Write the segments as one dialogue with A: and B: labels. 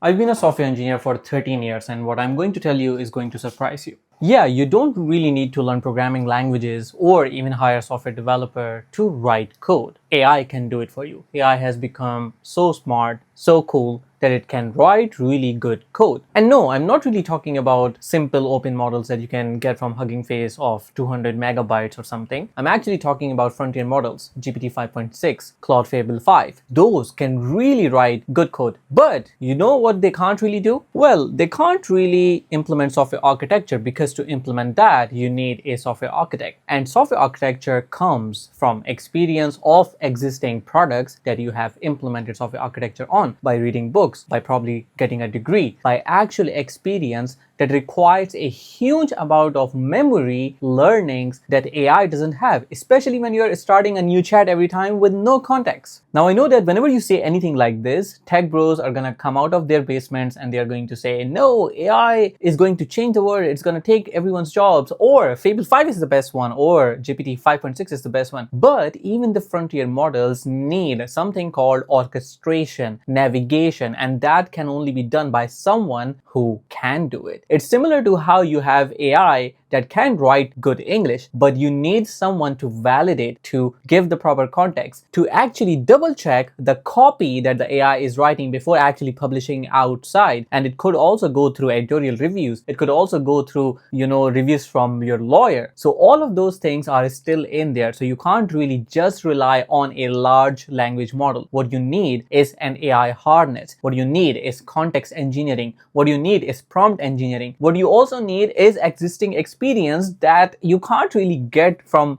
A: I've been a software engineer for 13 years, and what I'm going to tell you is going to surprise you. Yeah, you don't really need to learn programming languages or even hire a software developer to write code. AI can do it for you. AI has become so smart, so cool, that it can write really good code. And no, I'm not really talking about simple open models that you can get from Hugging Face of 200 megabytes or something. I'm actually talking about frontier models, GPT 5.6, Claude Fable 5. Those can really write good code. But you know what they can't really do? Well, they can't really implement software architecture, because to implement that, you need a software architect. And software architecture comes from experience of existing products that you have implemented software architecture on by reading books, by probably getting a degree, by actual experience that requires a huge amount of memory learnings that AI doesn't have, especially when you're starting a new chat every time with no context. Now, I know that whenever you say anything like this, tech bros are gonna come out of their basements and they're going to say, no, AI is going to change the world, it's gonna take everyone's jobs, or Fable 5 is the best one, or GPT 5.6 is the best one. But even the frontier models need something called orchestration, navigation, and that can only be done by someone who can do it. It's similar to how you have AI that can write good English, but you need someone to validate, to give the proper context, to actually double check the copy that the AI is writing before actually publishing outside. And it could also go through editorial reviews. It could also go through, reviews from your lawyer. So all of those things are still in there. So you can't really just rely on a large language model. What you need is an AI harness. What you need is context engineering. What you need is prompt engineering. What you also need is existing experience that you can't really get from,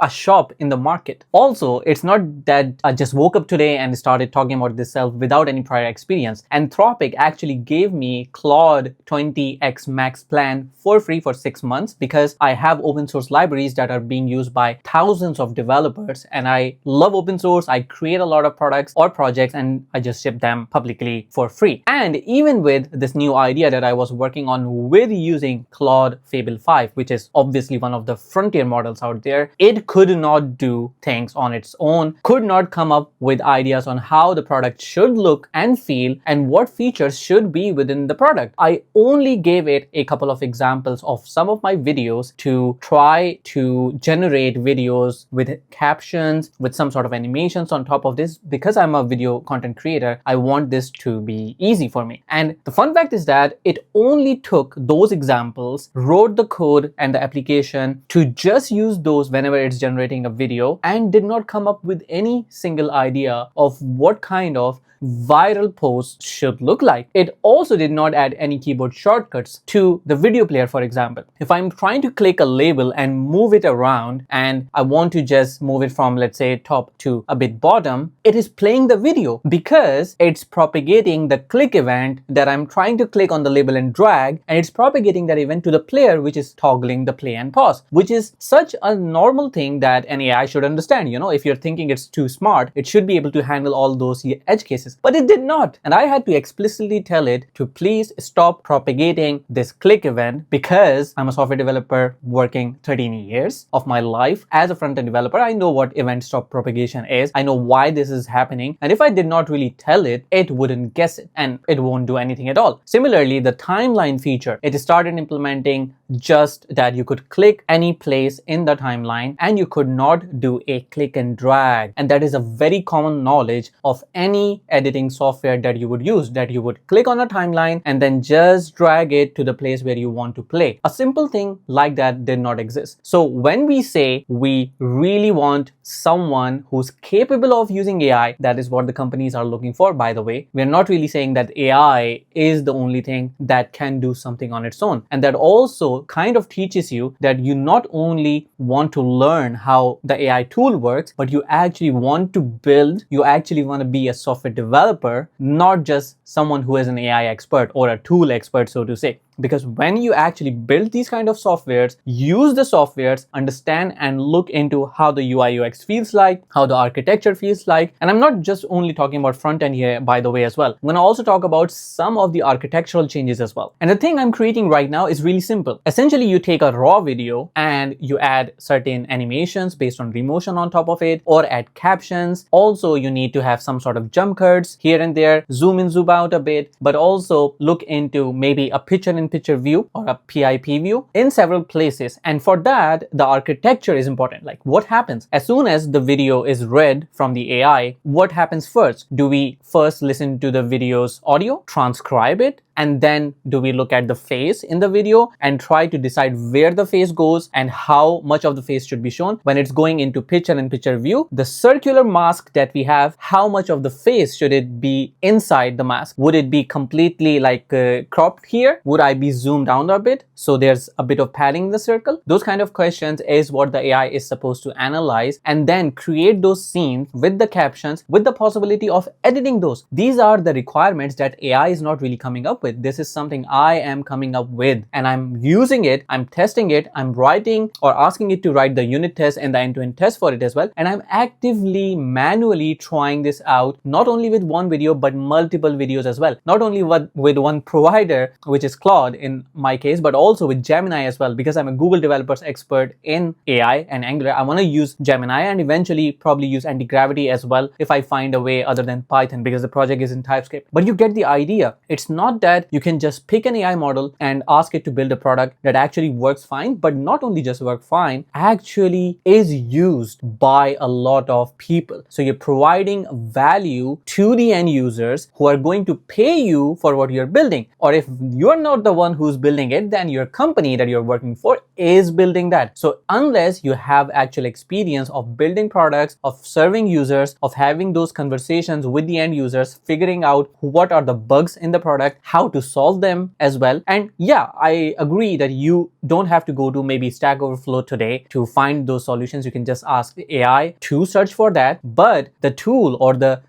A: a shop in the market. Also, it's not that I just woke up today and started talking about this self without any prior experience. Anthropic actually gave me Claude 20x Max plan for free for 6 months because I have open source libraries that are being used by thousands of developers, and I love open source. I create a lot of products or projects and I just ship them publicly for free. And even with this new idea that I was working on with using Claude Fable 5, which is obviously one of the frontier models out there, it could not do things on its own, could not come up with ideas on how the product should look and feel and what features should be within the product. I only gave it a couple of examples of some of my videos to try to generate videos with captions, with some sort of animations on top of this. Because I'm a video content creator, I want this to be easy for me. And the fun fact is that it only took those examples, wrote the code and the application to just use those whenever it's generating a video, and did not come up with any single idea of what kind of viral posts should look like. It also did not add any keyboard shortcuts to the video player. For example, if I'm trying to click a label and move it around and I want to just move it from, let's say, top to a bit bottom, it is playing the video because it's propagating the click event that I'm trying to click on the label and drag, and it's propagating that event to the player, which is toggling the play and pause, which is such a normal thing that an AI should understand. If you're thinking it's too smart, it should be able to handle all those edge cases. But it did not. And I had to explicitly tell it to please stop propagating this click event, because I'm a software developer working 13 years of my life as a front-end developer. I know what event stop propagation is. I know why this is happening. And if I did not really tell it, it wouldn't guess it and it won't do anything at all. Similarly, the timeline feature, it started implementing just that you could click any place in the timeline and you could not do a click and drag. And that is a very common knowledge of any editing software that you would use, that you would click on a timeline and then just drag it to the place where you want to play. A simple thing like that did not exist. So when we say we really want someone who's capable of using AI, that is what the companies are looking for, by the way. We're not really saying that AI is the only thing that can do something on its own. And that also kind of teaches you that you not only want to learn how the AI tool works, but you actually want to build, you actually want to be a software developer, not just someone who is an AI expert or a tool expert, so to say. because when you actually build these kind of softwares, use the softwares, understand and look into how the UI UX feels like, how the architecture feels like. And I'm not just only talking about front end here, by the way, as well. I'm going to also talk about some of the architectural changes as well. And the thing I'm creating right now is really simple. Essentially, you take a raw video and you add certain animations based on remotion on top of it, or add captions. Also, you need to have some sort of jump cuts here and there, zoom in, zoom out a bit, but also look into maybe a picture-in-picture view or a PIP view in several places. And for that, the architecture is important. Like, what happens as soon as the video is read from the AI? What happens first? Do we first listen to the video's audio, transcribe it, and then do we look at the face in the video and try to decide where the face goes and how much of the face should be shown? When it's going into picture-in-picture view, the circular mask that we have, how much of the face should it be inside the mask? Would it be completely like cropped here? Would I be zoomed down a bit so there's a bit of padding in the circle? Those kind of questions is what the AI is supposed to analyze and then create those scenes with the captions, with the possibility of editing those. These are the requirements that AI is not really coming up with. This is something I am coming up with, and I'm using it, I'm testing it, I'm writing or asking it to write the unit test and the end-to-end test for it as well. And I'm actively, manually trying this out, not only with one video, but multiple videos as well. Not only with one provider, which is Claude in my case, but also with Gemini as well, because I'm a Google developers expert in AI and Angular. I want to use Gemini and eventually probably use anti-gravity as well if I find a way other than Python, because the project is in TypeScript. But you get the idea. It's not that you can just pick an AI model and ask it to build a product that actually works fine, but not only just work fine, actually is used by a lot of people. So you're providing value to the end users who are going to pay you for what you're building. Or if you're not the one who's building it, then your company that you're working for is building that. So unless you have actual experience of building products, of serving users, of having those conversations with the end users, figuring out what are the bugs in the product, how to solve them as well. And yeah, I agree that you don't have to go to maybe Stack Overflow today to find those solutions. You can just ask AI to search for that. But the tool or the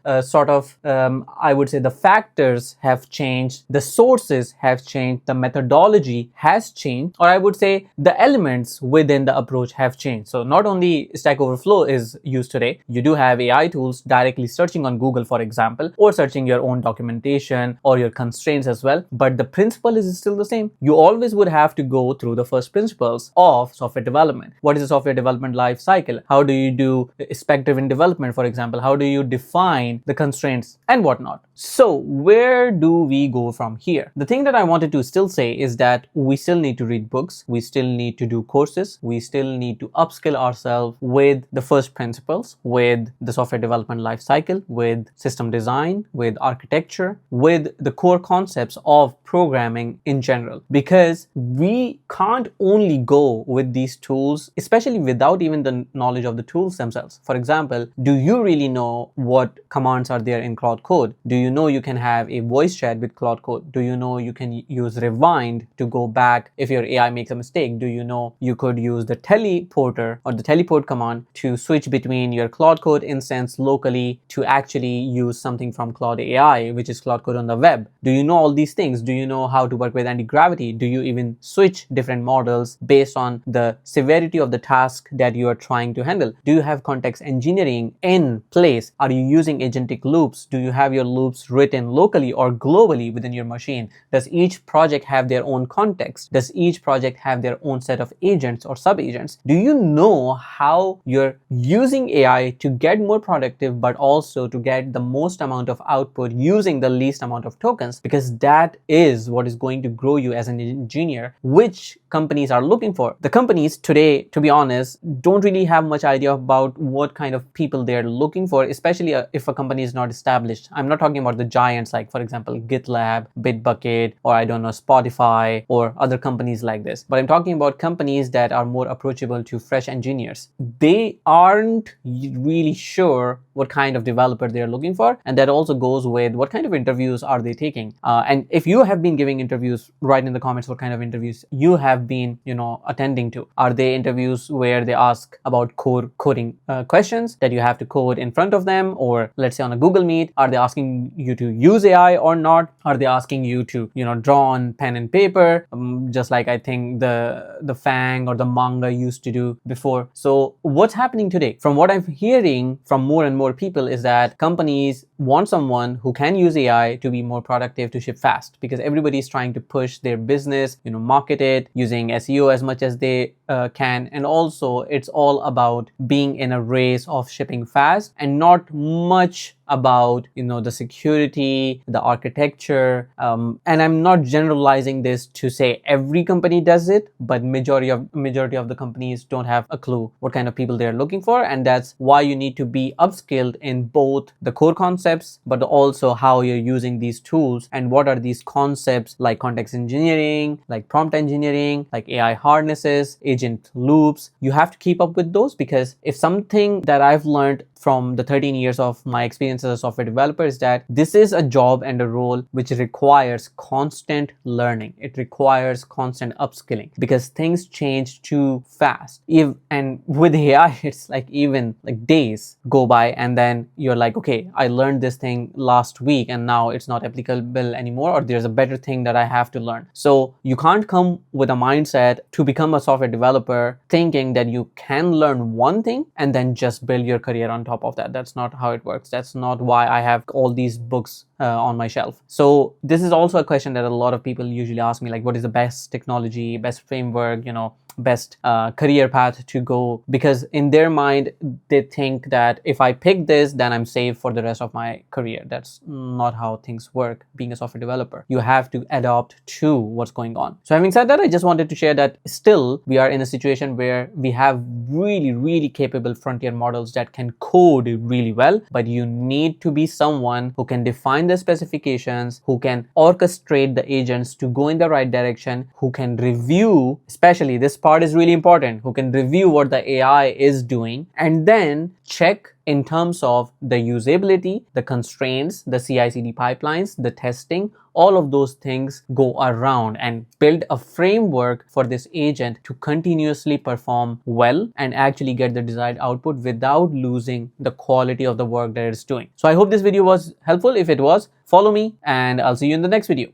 A: I would say the factors have changed, the sources have changed, the methodology has changed, or I would say the elements within the approach have changed. So not only Stack Overflow is used today, you do have AI tools directly searching on Google, for example, or searching your own documentation or your constraints as well. But the principle is still the same. You always would have to go through the first principles of software development. What is the software development life cycle? How do you do spec-driven development, for example? How do you define the constraints and whatnot? So where do we go from here? The thing that I wanted to still say is that we still need to read books. We still need to do courses. We still need to upskill ourselves with the first principles, with the software development life cycle, with system design, with architecture, with the core concepts of programming in general, because we can't only go with these tools, especially without even the knowledge of the tools themselves. For example, do you really know what commands are there in Claude Code? Do you know you can have a voice chat with Claude Code? Do you know you can use rewind to go back if your AI makes a mistake? Do you know you could use the teleporter or the teleport command to switch between your Claude Code instance locally to actually use something from Claude AI, which is Claude Code on the web? Do you know all these things? Do you know how to work with anti-gravity? Do you even switch different models based on the severity of the task that you are trying to handle? Do you have context engineering in place? Are you using agentic loops? Do you have your loops written locally or globally within your machine? Does each project have their own context? Does each project have their own set of agents or sub-agents? Do you know how you're using AI to get more productive, but also to get the most amount of output using the least amount of tokens? Because that is what is going to grow you as an engineer, which companies are looking for. The companies today, to be honest, don't really have much idea about what kind of people they're looking for, especially if a company is not established. I'm not talking about the giants like, for example, GitLab, Bitbucket, or I don't know, Spotify, or other companies like this. But I'm talking about about companies that are more approachable to fresh engineers. They aren't really sure what kind of developer they're looking for, and that also goes with what kind of interviews are they taking. And if you have been giving interviews, write in the comments what kind of interviews you have been, attending to. Are they interviews where they ask about coding questions that you have to code in front of them, or let's say on a Google Meet? Are they asking you to use AI or not? Are they asking you to, draw on pen and paper, just like I think the FANG or the manga used to do before? So what's happening today, from what I'm hearing from more and more people, is that companies want someone who can use AI to be more productive, to ship fast, because everybody's trying to push their business, market it using SEO as much as they can. And also it's all about being in a race of shipping fast and not much about the security, the architecture, and I'm not generalizing this to say every company does it, but majority of the companies don't have a clue what kind of people they're looking for. And that's why you need to be upskilled in both the core concepts, but also how you're using these tools and what are these concepts, like context engineering, like prompt engineering, like AI harnesses, agent loops. You have to keep up with those, because if something that I've learned from the 13 years of my experience as a software developer is that this is a job and a role which requires constant learning. It requires constant upskilling, because things change too fast. And with AI, it's like even like days go by and then you're like, okay, I learned this thing last week and now it's not applicable anymore, or there's a better thing that I have to learn. So you can't come with a mindset to become a software developer thinking that you can learn one thing and then just build your career on top of that. That's not how it works. That's not why I have all these books on my shelf. So this is also a question that a lot of people usually ask me, like, what is the best technology, best framework, best career path to go? Because in their mind, they think that if I pick this, then I'm safe for the rest of my career. That's not how things work. Being a software developer, you have to adapt to what's going on. So having said that, I just wanted to share that still we are in a situation where we have really, really capable frontier models that can code really well, but you need to be someone who can define the specifications, who can orchestrate the agents to go in the right direction, who can review, especially this part is really important, who can review what the AI is doing and then check in terms of the usability, the constraints, the CI/CD pipelines, the testing. All of those things go around and build a framework for this agent to continuously perform well and actually get the desired output without losing the quality of the work that it's doing. So I hope this video was helpful. If it was, follow me and I'll see you in the next video.